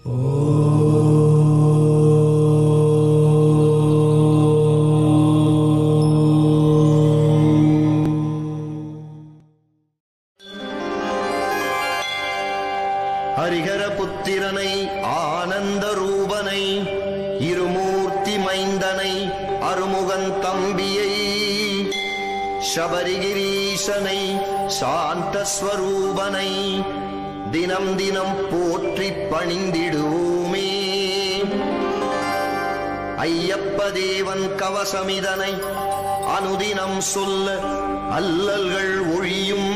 ஹரிஹர புத்திரனை ஆனந்த ரூபனை இருமூர்த்தி மைந்தனை அருமுகன் தம்பியை சபரிகிரீசனை சாந்த ஸ்வரூபனை தினம் தினம் போற்றி பணிந்திடுவோமே. ஐயப்ப தேவன் கவசமிதனை அனுதினம் சொல்ல அல்லல்கள் ஒழியும்.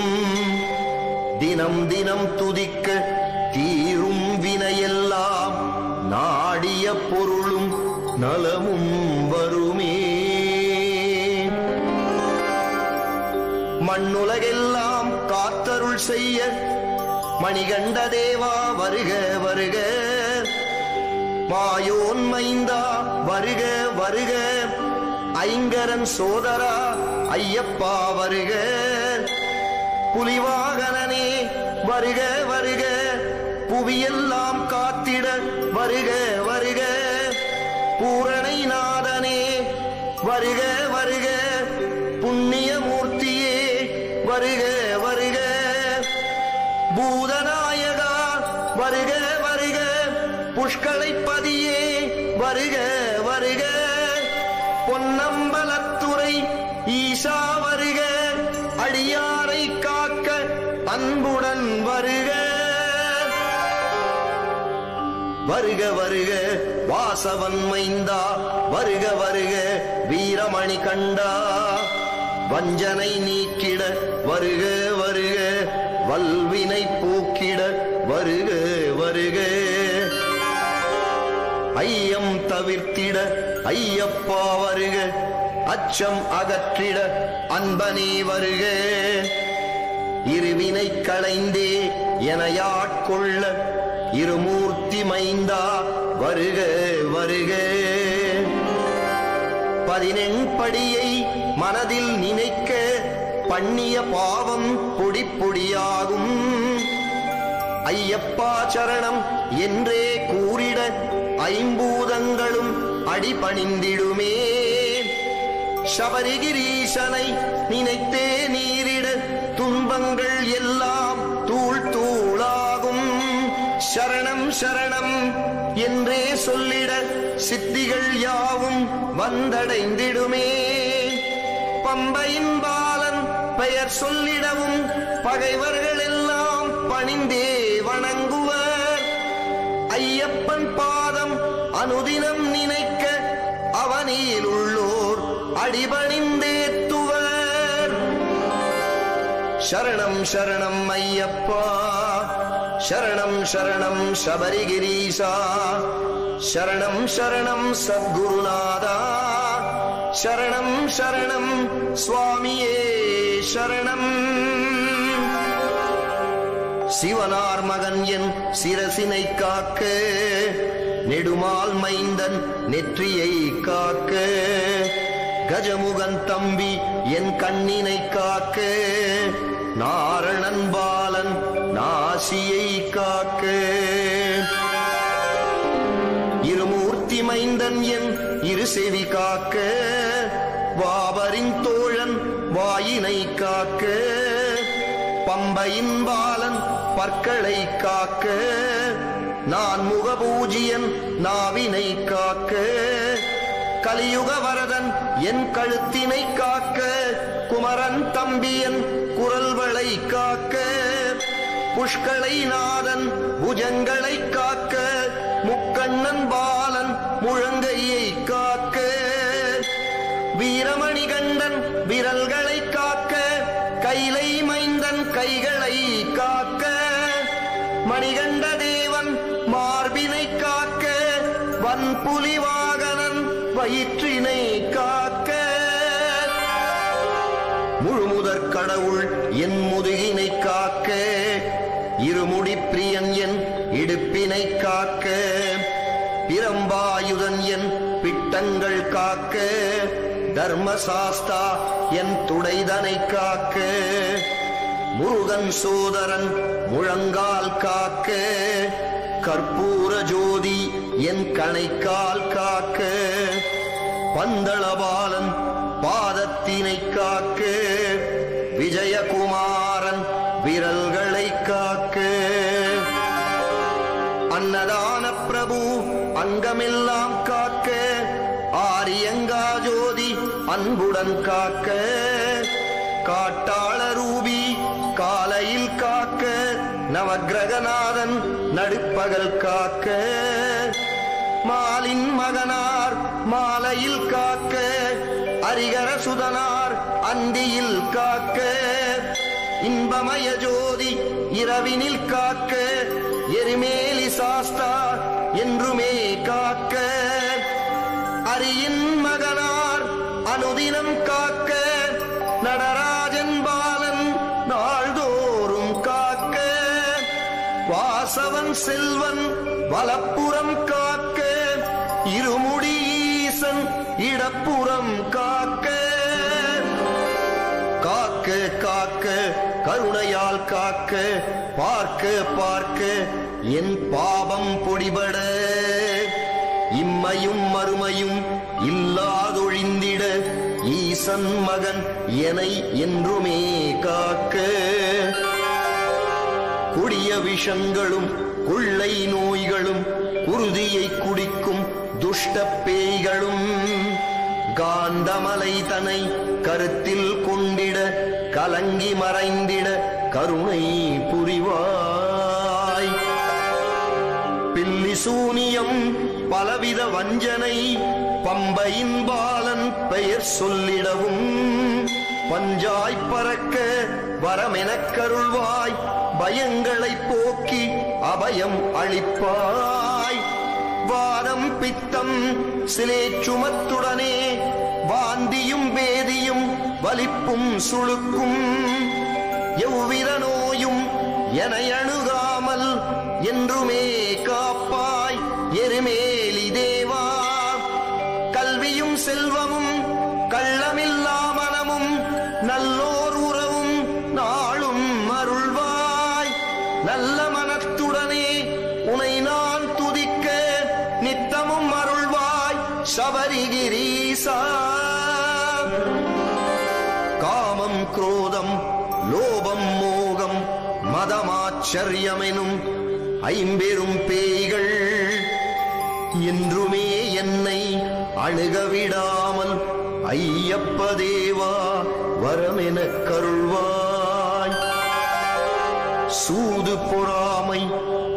தினம் தினம் துதிக்க தீரும் வினையெல்லாம் நாடிய பொருளும் நலமும் வருமே. மண்ணுலகெல்லாம் காத்தருள் செய்ய மணிகண்ட தேவா வருக வருக. மாயோன் மைந்தா வருக வருக. ஐங்கரன் சோதரா ஐயப்பா வருக. புலிவாகனனே வருக வருக. புவியெல்லாம் காத்திட வருக வருக. பூரணை நாதனே வருக வருக. புண்ணிய மூர்த்தியே வருக வருக. பூதநாயகா வருக வருக. புஷ்களைப்பதியே வருக வருக. பொன்னம்பலத்துறை ஈசா வருக. அடியாரை காக்க அன்புடன் வருக வருக வருக. வாசவன் மைந்தா வருக வருக. வீரமணி கண்டா வஞ்சனை நீக்கிட வருக வருக. வல்வினை போக்கிட வருக வருக. ஐயம் தவிர்த்திட ஐயப்பா வருக. அச்சம் அகற்றிட அன்பனே வருக. இருவினை களைந்தே எனையாட்கொள்ள இருமூர்த்தி மைந்தா வருக வருக. 18 படியை மனதில் நினைக்க பண்ணிய பாவம் பொடி பொடியாகும். ஐயப்பா சரணம் என்றே கூறிட ஐம்பூதங்களும் அடிபணிந்திடுமே. சபரிகிரீசனை நினைத்தே நீரிட துன்பங்கள் எல்லாம் தூள் தூளாகும். சரணம் சரணம் என்றே சொல்லிட சித்திகள் யாவும் வந்தடைந்திடுமே. பம்பையின் பாலன் பெயர் சொல்லிடவும் பகைவர்கள் எல்லாம் பணிந்தே வணங்குவர். ஐயப்பன் பாதம் அனுதினம் நினைக்க அவனில் உள்ளோர் அடிபணிந்தேத்துவர். சரணம் சரணம் ஐயப்பா. சரணம் சரணம் சபரிகிரீசா. சரணம் சரணம் சத்குருநாதா. சரணம் சரணம் சுவாமியே சரணம். சிவனார் மகன் என் சிரசினை காக்க நெடுமால் மைந்தன் நெற்றியை காக்க. கஜமுகன் தம்பி என் கண்ணினை காக்க. நாரணன் பாலன் நாசியை காக்க. இருமூர்த்தி மைந்தன் என் இரு செவி காக்க. வாபரின் தோழன் வாயினை காக்க. பம்பையின் பாலன் பற்களை காக்க. நான் முகபூஜியன் நாவினை காக்க. கலியுக வரதன் என் கழுத்தினை காக்க. குமரன் தம்பியன் குரல்களை காக்க. புஷ்களை நாதன் புஜங்களை காக்க. முக்கண்ணன் பாலன் முழங்கையை காக்க. வீரமணி கண்டன் விரல்களை காக்க. கைலை மைந்தன் கைகளை காக்க. மணிகண்ட தேவன் மார்பினை காக்க. வன்புலி வாகனன் வயிற்றினை காக்க. முழுமுதற் கடவுள் என் முதுகினை காக்க. இருமுடி பிரியன் என் இடுப்பினை காக்க. பிரம்பாயுதன் என் பிட்டங்கள் காக்க. தர்மசாஸ்தா என் துடைதனை காக்க. முருகன் சோதரன் முழங்கால் காக்க. கற்பூர ஜோதி என் கணைக்கால் காக்க, பந்தளபாலன் பாதத்தினை காக்க, விஜயகுமாரன் விரல்களை காக்க, அன்னதான பிரபு அங்கமெல்லாம் காக்க, ஆரியங்கா ஜோதி அன்புடன் காக்க, காட்டாள ரூபி காலையில் காக்க, நவக்கிரகநாதன் நடுப்பகல் காக்க, மாலின் மகனார் மாலையில் காக்க, அரிகர சுதனார் அந்தியில் காக்க, இன்பமய ஜோதி இரவினில் காக்க, எரிமேலி சாஸ்தா என்றுமே காக்க, அரியின் மகனார் அனுதினம் காக்க, நடராஜன் பாலன் நாள்தோறும் காக்க, வாசவன் செல்வன் வலப்புறம் காக்க, இருமுடி ஈசன் இடப்புறம் காக்க, காக்க காக்க கருணையால் காக்க, பார்க்க பார்க்க என் பாவம் பொடிபட, இம்மையும் மறுமையும் இல்லாதொழிந்திட, ஈசன் மகன் எனை என்றுமே காக்க, கொடிய விஷங்களும் கொள்ளை நோய்களும் குருதியை குடிக்கும் துஷ்ட பேய்களும், காந்தமலை தனை கருத்தில் கொண்டிட, கலங்கி மறைந்திட கருணை புரிவாய். பில்லி சூனியம் பலவித வஞ்சனை பம்பையின் பாலன் பெயர் சொல்லிடவும், பஞ்சாய் பறக்க வரமெனக் கருள்வாய், பயங்களை போக்கி அபயம் அளிப்பாய். வாதம் பித்தம் சிலேச்சுமத்துடனே, வாந்தியும் வேதியும் வலிப்பும் சுளுக்கும், எவ்வித நோயும் என அணுகாமல் என்றுமே காப்பாய் எருமேலி தேவா. கல்வியும் செல்வமும் கள்ளமில்லா மனமும் நல்லோர் உறவும் நாளும் அருள்வாய். நல்ல மனத்துடனே உனை நான் துதிக்க நித்தமும் அருள்வாய் சபரிகிரீசா. காமம் குரோதம் லோபம் மோகம் மதமாச்சரியமெனும் ஐம்பெரும் பேய்கள் என்றுமே என்னை அணுகவிடாமல் ஐயப்ப தேவா வரமெனக் கருள்வாய். சூது பொறாமை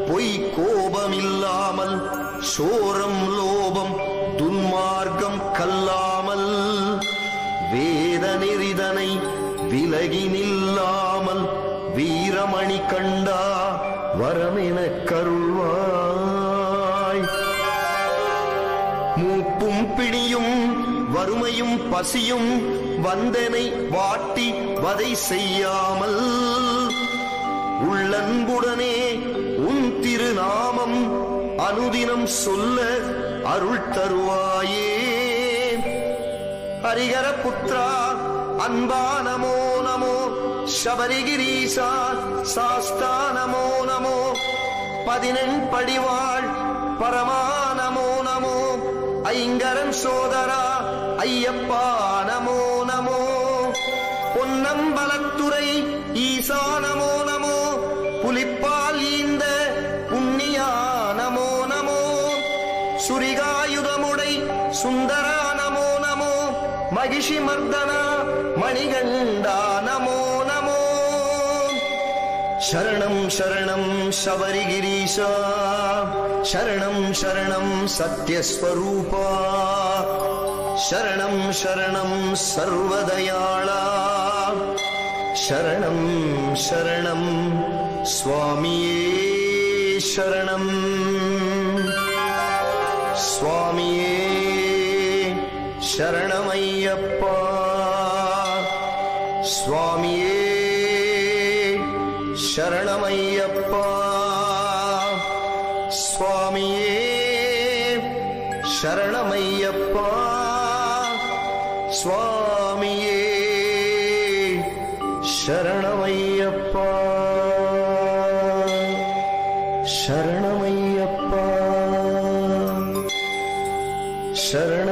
பொய் கோபமில்லாமல், சோரம் லோபம் துன்மார்க்கம் கல்லாமல், வேத நெறிதனை விலகி நில்லாமல், வீரமணி கண்டா வரமெனக் கருள்வாய். மூப்பும் பிணியும் வறுமையும் பசியும் வந்தனை வாட்டி வதை செய்யாமல், உள்ளன்புடனே உன் திருநாமம் அனுதினம் சொல்ல அருள் தருவாயே. ஹரிஹர புத்ரா அன்பா நமோ நமோ, சபரிகிரீசா சாஸ்தா நமோ நமோ, 14 படிவாள் பரமா நமோ நமோ, ஐங்கரன் சோதரா ஐயப்பா நமோ நமோ, பொன்னம்பலத்துறை ஈசா நமோ நமோ, புலிப்பால் ஈந்த புண்ணியா நமோ நமோ, சுரிகாயுதமுடை சுந்தரா நமோ நமோ, மகிஷி மர்தனா மணிகண்டா நமோ நமோ. சரணம் சரணம் சபரிகிரீசா, சரணம் சரணம் சத்யஸ்வரூபா, சரணம் சரணம் சர்வதயாளா, சரணம் சரணம் சுவாமியே சரணம். சுவாமியே சரணமையப்பா, சுவாமியே சரணமையப்பா, சுவாமியே சரணமையப்பா, சுவாமியே சரணமையப்பா, சரணமையப்பா. சரணமையப்பா